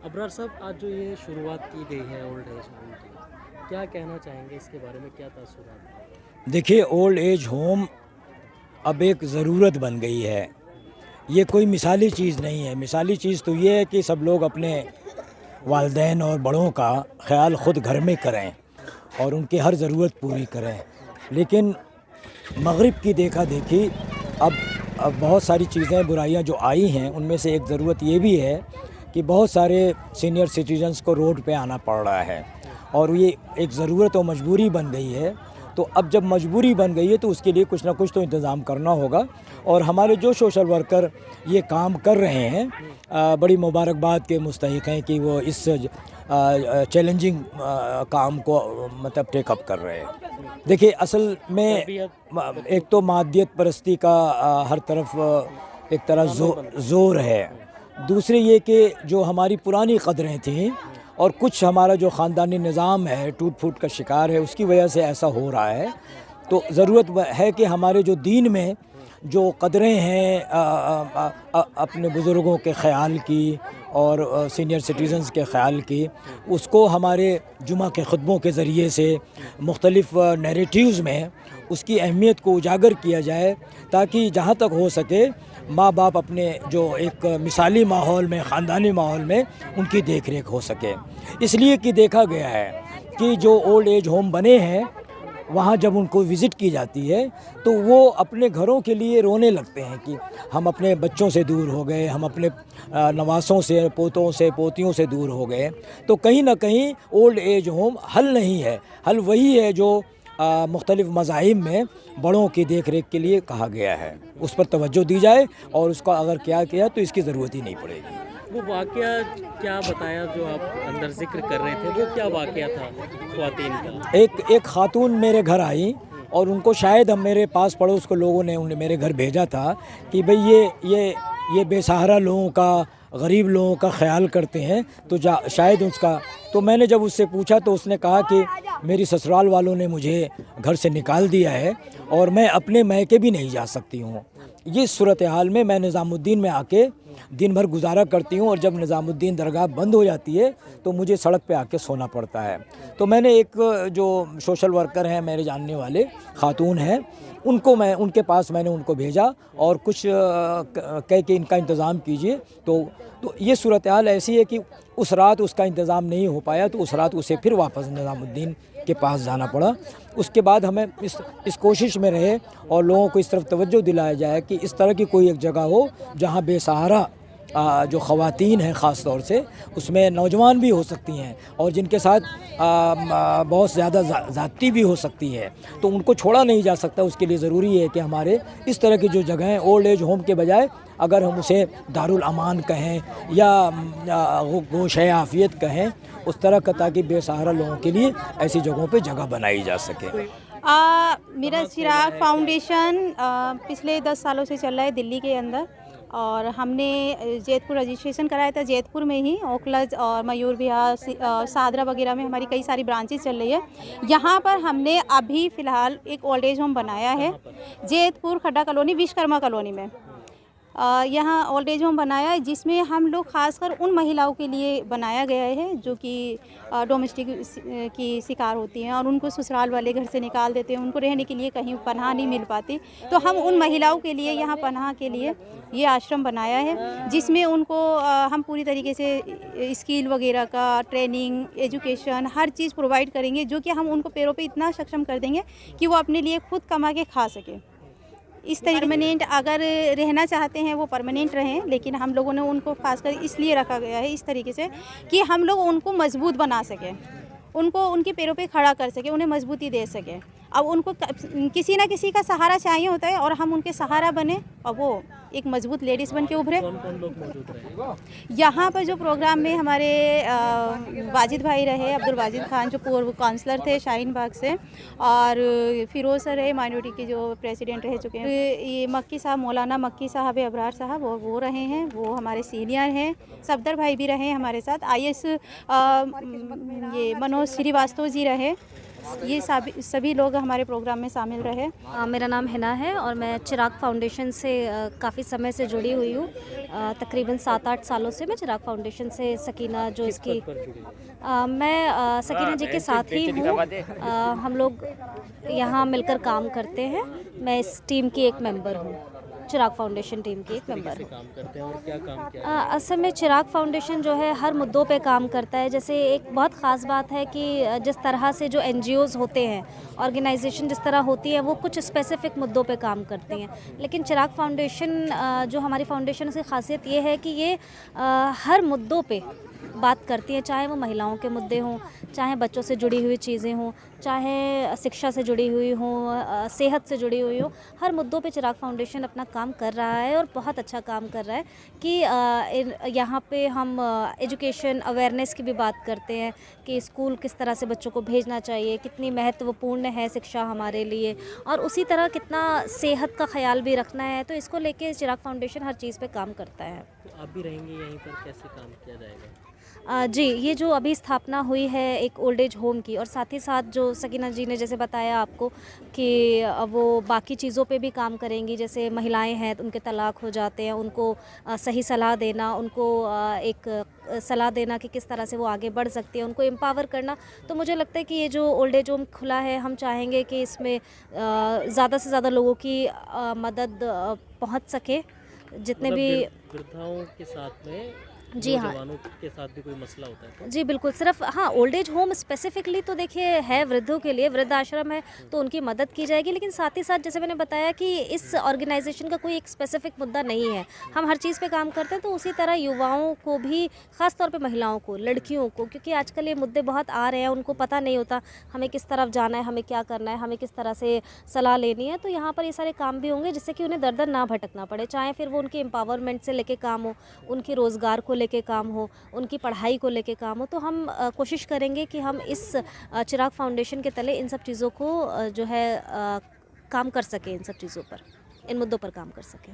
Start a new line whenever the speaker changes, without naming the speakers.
अबरार साहब, आज जो ये शुरुआत की गई है ओल्ड एज होम की, क्या कहना चाहेंगे इसके बारे में, क्या तासुरात?
देखिए, ओल्ड एज होम अब एक ज़रूरत बन गई है। ये कोई मिसाली चीज़ नहीं है। मिसाली चीज़ तो ये है कि सब लोग अपने वालिदैन और बड़ों का ख़्याल ख़ुद घर में करें और उनकी हर ज़रूरत पूरी करें। लेकिन मग़रिब की देखा देखी अब बहुत सारी चीज़ें, बुराइयां जो आई हैं, उनमें से एक ज़रूरत ये भी है कि बहुत सारे सीनियर सिटीजन्स को रोड पे आना पड़ रहा है और ये एक ज़रूरत और मजबूरी बन गई है। तो अब जब मजबूरी बन गई है तो उसके लिए कुछ ना कुछ तो इंतज़ाम करना होगा और हमारे जो सोशल वर्कर ये काम कर रहे हैं, बड़ी मुबारकबाद के मुस्तहिक़ हैं कि वो इस चैलेंजिंग काम को मतलब टेकअप कर रहे हैं। देखिए, असल में एक तो मादियत परस्ती का हर तरफ एक तरह ज़ोर है। दूसरे ये कि जो हमारी पुरानी कदरें थीं और कुछ हमारा जो ख़ानदानी निज़ाम है टूट फूट का शिकार है, उसकी वजह से ऐसा हो रहा है। तो ज़रूरत है कि हमारे जो दीन में जो कदरें हैं अपने बुज़ुर्गों के ख़याल की और सीनियर सिटीज़न्स के ख़याल की, उसको हमारे जुमा के ख़ुतबों के ज़रिए से मुख्तलिफ़ नैरेटिव्स में उसकी अहमियत को उजागर किया जाए, ताकि जहाँ तक हो सके माँ बाप अपने जो एक मिसाली माहौल में, ख़ानदानी माहौल में उनकी देख रेख हो सके। इसलिए कि देखा गया है कि जो ओल्ड एज होम बने हैं, वहाँ जब उनको विज़िट की जाती है तो वो अपने घरों के लिए रोने लगते हैं कि हम अपने बच्चों से दूर हो गए, हम अपने नवासों से, पोतों से, पोतियों से दूर हो गए। तो कहीं ना कहीं ओल्ड एज होम हल नहीं है। हल वही है जो मुख्तलिफ़ मज़ाहिब में बड़ों की देख रेख के लिए कहा गया है। उस पर तवज्जो दी जाए और उसका अगर क्या किया तो इसकी ज़रूरत ही नहीं पड़ेगी।
वो वाक़या क्या बताया जो आप अंदर ज़िक्र कर रहे थे, वो क्या वाक़या था ख़वातीन का?
एक ख़ातून मेरे घर आई और उनको शायद हम मेरे पास पड़ोस के लोगों ने उन्हें मेरे घर भेजा था कि भाई ये बेसहारा लोगों का, गरीब लोगों का ख्याल करते हैं, तो शायद उसका। तो मैंने जब उससे पूछा तो उसने कहा कि मेरी ससुराल वालों ने मुझे घर से निकाल दिया है और मैं अपने मैके भी नहीं जा सकती हूँ। ये सूरत हाल में मैं निज़ामुद्दीन में आके दिन भर गुजारा करती हूँ और जब निज़ामुद्दीन दरगाह बंद हो जाती है तो मुझे सड़क पे आके सोना पड़ता है। तो मैंने एक जो सोशल वर्कर हैं मेरे जानने वाले, ख़ातून हैं, उनके पास मैंने उनको भेजा और कुछ कह के इनका इंतज़ाम कीजिए। तो ये सूरत हाल ऐसी है कि उस रात उसका इंतज़ाम नहीं हो पाया, तो उस रात उसे फिर वापस निज़ामुद्दीन के पास जाना पड़ा। उसके बाद हमें इस कोशिश में रहे और लोगों को इस तरफ तवज्जो दिलाया जाए कि इस तरह की कोई एक जगह हो जहाँ बेसहारा जो ख़वातीन हैं ख़ास तौर से, उसमें नौजवान भी हो सकती हैं और जिनके साथ बहुत ज़्यादा ज़्यादती भी हो सकती है, तो उनको छोड़ा नहीं जा सकता। उसके लिए ज़रूरी है कि हमारे इस तरह की जो जगहें ओल्ड एज होम के बजाय अगर हम उसे दारुल अमान कहें या गोशे आफ़ियत कहें, उस तरह का, ताकि बेसहारा लोगों के लिए ऐसी जगहों पे जगह बनाई जा सके।
मेरा चिराग फाउंडेशन पिछले 10 सालों से चल रहा है दिल्ली के अंदर, और हमने जैतपुर रजिस्ट्रेशन कराया था। जैतपुर में ही ओखला और मयूर विहार, सादरा वगैरह में हमारी कई सारी ब्रांचेस चल रही है। यहाँ पर हमने अभी फ़िलहाल एक ओल्ड एज होम बनाया है जैतपुर खड्डा कॉलोनी, विश्वकर्मा कॉलोनी में। यहाँ ओल्ड एज होम बनाया है जिसमें हम लोग खासकर उन महिलाओं के लिए बनाया गया है जो कि डोमेस्टिक की शिकार होती हैं और उनको ससुराल वाले घर से निकाल देते हैं, उनको रहने के लिए कहीं पनाह नहीं मिल पाती। तो हम उन महिलाओं के लिए यहाँ पनाह के लिए ये आश्रम बनाया है, जिसमें उनको हम पूरी तरीके से स्किल वगैरह का ट्रेनिंग, एजुकेशन, हर चीज़ प्रोवाइड करेंगे, जो कि हम उनको पैरों पे इतना सक्षम कर देंगे कि वो अपने लिए खुद कमा के खा सके। इस परमानेंट अगर रहना चाहते हैं वो परमानेंट रहें, लेकिन हम लोगों ने उनको खासकर इसलिए रखा गया है इस तरीके से कि हम लोग उनको मजबूत बना सकें, उनको उनके पैरों पे खड़ा कर सकें, उन्हें मजबूती दे सकें। अब उनको किसी ना किसी का सहारा चाहिए होता है और हम उनके सहारा बने और वो एक मजबूत लेडीज़ बन के उभरे।
कौन कौन लोग मौजूद रहे
यहाँ पर? जो प्रोग्राम में हमारे वाजिद भाई रहे, अब्दुल वाजिद खान जो पूर्व काउंसलर थे शाहीन बाग से, और फिरोज सर रहे माइनॉरिटी के जो प्रेसिडेंट रह चुके हैं। ये मक्की साहब, मौलाना मक्की साहब, अबरार साहब, वो रहे हैं, वो हमारे सीनियर हैं। सफदर भाई भी रहे हमारे साथ। IAS ये मनोज श्रीवास्तव जी रहे। ये सभी लोग हमारे प्रोग्राम में शामिल रहे।
मेरा नाम हिना है और मैं चिराग फाउंडेशन से काफ़ी समय से जुड़ी हुई हूँ। तकरीबन 7-8 सालों से मैं चिराग फाउंडेशन से सकीना जो
किस
इसकी
पद पर जुड़े हैं?
मैं सकीना जी के साथ ही हूँ। हम लोग यहाँ मिलकर काम करते हैं। मैं इस टीम की एक मेंबर हूँ, चिराग फाउंडेशन टीम की एक मेंबर
कैसे
हूँ।
काम करते हैं और क्या काम किया है?
असल में चिराग फाउंडेशन जो है हर मुद्दों पे काम करता है। जैसे एक बहुत ख़ास बात है कि जिस तरह से जो NGOs होते हैं, ऑर्गेनाइजेशन जिस तरह होती है, वो कुछ स्पेसिफिक मुद्दों पे काम करती हैं, लेकिन चिराग फाउंडेशन जो हमारी फाउंडेशन की खासियत ये है कि ये हर मुद्दों पे बात करती है, चाहे वो महिलाओं के मुद्दे हों, चाहे बच्चों से जुड़ी हुई चीज़ें हों, चाहे शिक्षा से जुड़ी हुई हों, सेहत से जुड़ी हुई हो। हर मुद्दों पे चिराग फाउंडेशन अपना काम कर रहा है और बहुत अच्छा काम कर रहा है कि यहाँ पे हम एजुकेशन अवेयरनेस की भी बात करते हैं कि स्कूल किस तरह से बच्चों को भेजना चाहिए, कितनी महत्वपूर्ण है शिक्षा हमारे लिए, और उसी तरह कितना सेहत का ख्याल भी रखना है। तो इसको लेके चिराग फाउंडेशन हर चीज़ पे काम करता है।
तो आप भी रहेंगे यहीं पर, कैसे काम किया जाएगा?
जी, ये जो अभी स्थापना हुई है एक ओल्ड एज होम की, और साथ ही साथ जो सकीना जी ने जैसे बताया आपको कि वो बाकी चीज़ों पे भी काम करेंगी। जैसे महिलाएं हैं तो उनके तलाक हो जाते हैं, उनको सही सलाह देना, उनको एक सलाह देना कि किस तरह से वो आगे बढ़ सकती है, उनको एम्पावर करना। तो मुझे लगता है कि ये जो ओल्ड एज होम खुला है, हम चाहेंगे कि इसमें ज़्यादा से ज़्यादा लोगों की मदद पहुँच सके। जितने भी
वृद्धाओं के साथ में
जी हाँ,
नौजवानों के साथ भी कोई मसला होता है तो?
जी बिल्कुल। सिर्फ हाँ, ओल्ड एज होम स्पेसिफिकली तो देखिए है वृद्धों के लिए, वृद्ध आश्रम है तो उनकी मदद की जाएगी, लेकिन साथ ही साथ जैसे मैंने बताया कि इस ऑर्गेनाइजेशन का कोई एक स्पेसिफिक मुद्दा नहीं है, हम हर चीज़ पे काम करते हैं। तो उसी तरह युवाओं को भी, ख़ास तौर पे महिलाओं को, लड़कियों को, क्योंकि आजकल ये मुद्दे बहुत आ रहे हैं, उनको पता नहीं होता हमें किस तरफ जाना है, हमें क्या करना है, हमें किस तरह से सलाह लेनी है। तो यहाँ पर ये सारे काम भी होंगे जिससे कि उन्हें दर दर ना भटकना पड़े, चाहे फिर वो उनकी एम्पावरमेंट से लेके काम हो, उनकी रोज़गार को लेके काम हो, उनकी पढ़ाई को लेके काम हो। तो हम कोशिश करेंगे कि हम इस चिराग फाउंडेशन के तले इन सब चीज़ों को जो है काम कर सकें, इन सब चीज़ों पर, इन मुद्दों पर काम कर सकें।